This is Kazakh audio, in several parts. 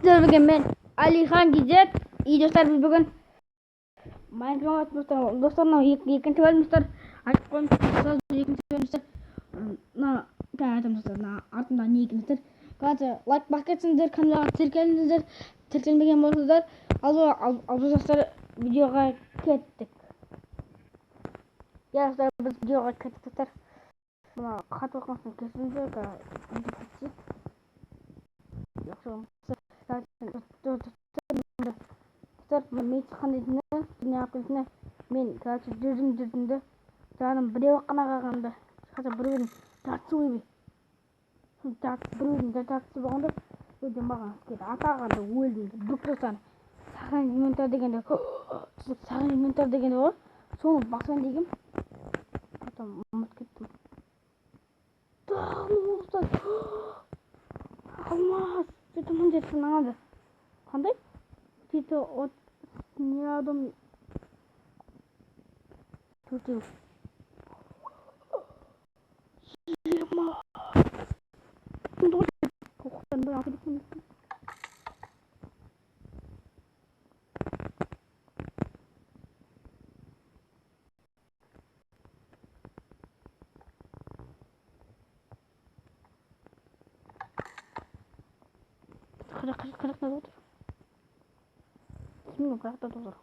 Sizler bugün ben Alihan Gizet. İyi dostlar, biz bugün Minecraft dostlarla ikinci bölümümüzde açık bölümümüzde ikinci bölümümüzde tanıtım dostlarına ardından ikinci like bakıyorsunuzdur, kanala tirkelmegen bolsanızlar al dostlar videoga kettik. Ya dostlar biz videoga kettik dostlar. Buna kat bakmasın kesinlikle yoksa мен айтқандай дүние мен короче жүрдім де жаным біреу қана қалғанда қазір біреудің жартысы біреудің жартысы болғанда өте маған кетті атағанда өлдім бүк жасаны саған инвентар дегенде ғой соны басам дегем потом ұмытып кеттім. Алмаз сөйтіп міндетті нағады қандай сөйтіп от не адам төртеу ема қоқыстан бір алып кеткен қырық отыр кімнің қырықта отыр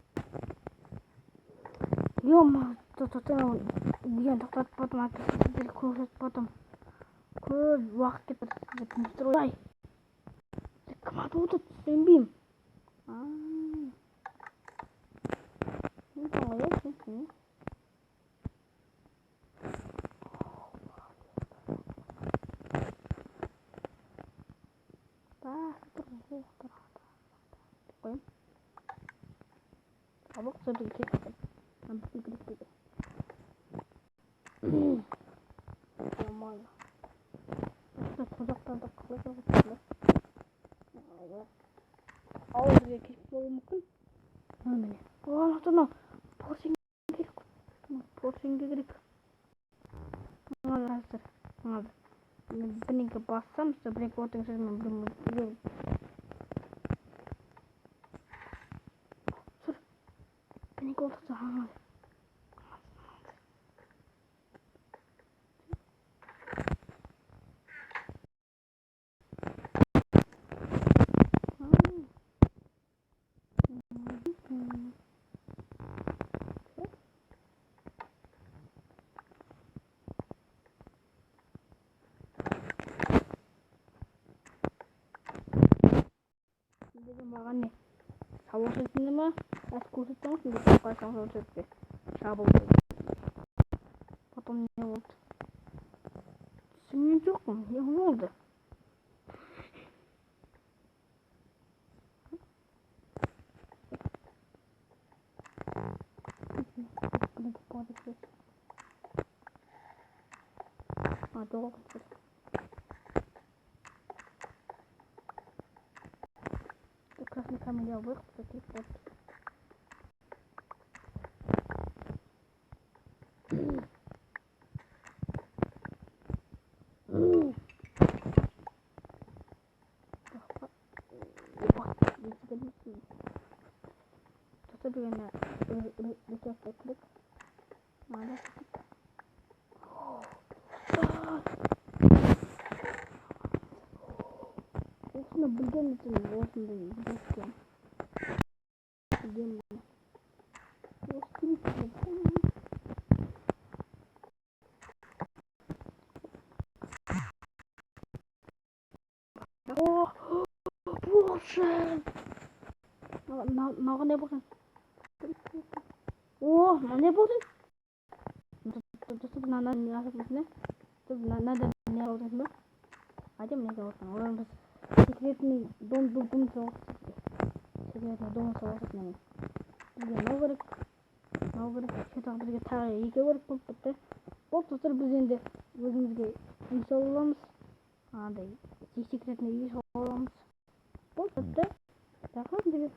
ема деген тоқтатып потом әкесіздер көрсетіп потом көп уақыт кетті мистер ой кім атып отыр түсінбеймін Абық сөйлеу кетті. Абық керек дейді. Нормально. Қазақтарда қалай жазылды? Ауызға кетіп болуы мүмкін. Міне. Ана поршенге керек. Поршенге керек. Қазір. Бірнеңке бассам, бірнеңке отың сөзімен бірнеңке olursa hangi? Dedim bana ne? Savaş ettiğinde mi? Kurtulmuş mu? Kaçtan sonra çöktü. Şabıldı. Потом ne oldu? Şimdi çok mu? Ne oldu? Hadi oldu. Красный камень я вырвал, таких вот. Что дегенде рецептlik mana осыны білген үшін осындай білген боже мынаған не болсын не болсын мынаны не асырмасың надо не болсын ба айтайын не болсын олар біз секретный дом секретный дом саласың бізге мынау керек шетағы бізге тағы екеу керек болып бітті болды достар біз енді өзімізге үй салып аламыз андай секретный үй салып аламыз болды бітті жақын деген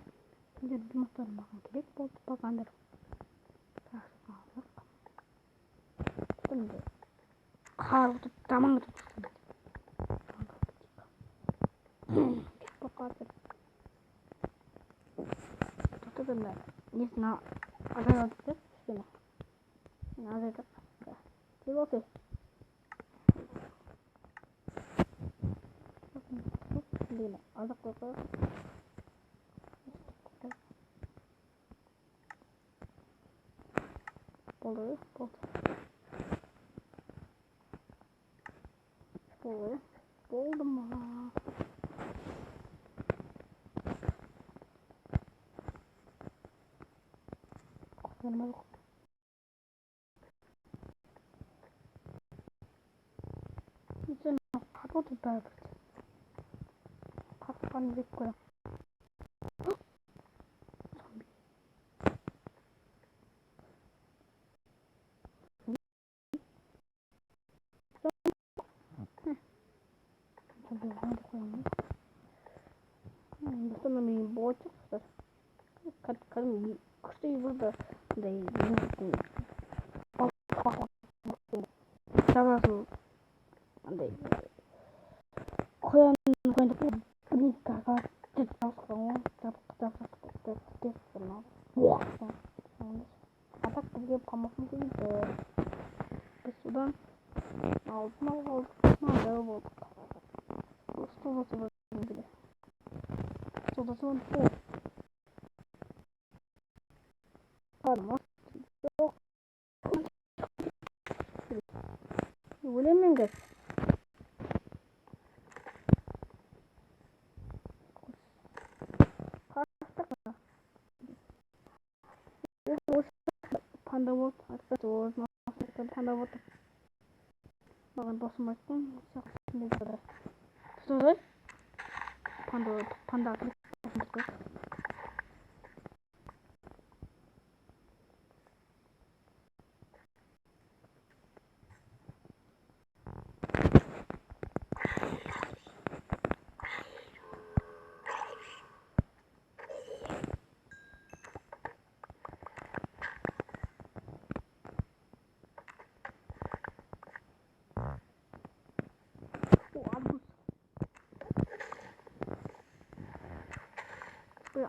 жұмыстар маған керек болды бағандар қар өтіп жаман өтіп Şöyle neyse adam attık. Şöyle. Nerede de? Bir olsun. Değil. Azıcık bakalım. Olur. Olur. Oldu mu? Aferin. 이제는 바로도 봐야겠지. 밥만 먹고요. 좀비. 좀비 하나 먹고요. 무슨 놈이 뭐지? 가끔 그때 이보다 근데 이거 잡아서 안돼. 고양이 뿌리다가 잡았어. 잡았어. 와. 아까 그게 밥 먹는 중인데 수단 나오고 내려보고 쏟아서 그래. 쏟아서 또 뭐? 오래면 돼. Pandavot, Arpator, Master Pandavot. Makan bos macam ni ada. Betul? Panda.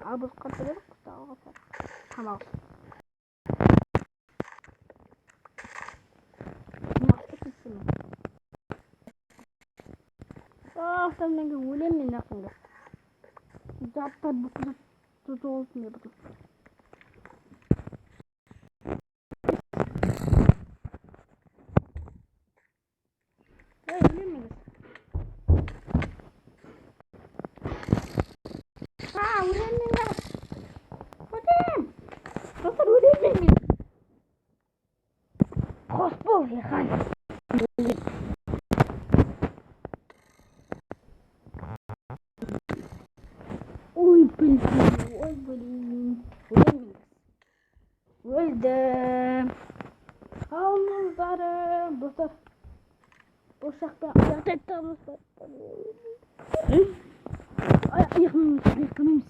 Arbus katılır mı? Tamam. Sen ne güzel mi nasıl? Zaten bu tutu olmuyor. Öyle mi? Uğraşmayın. Hocam. Nasıl uğraşmayın? Kosbol yakan. Oy benim. Öldüm. Havluzlarım. Dostlar. Uşakta ayakta dostlar. Ay, yakınımız.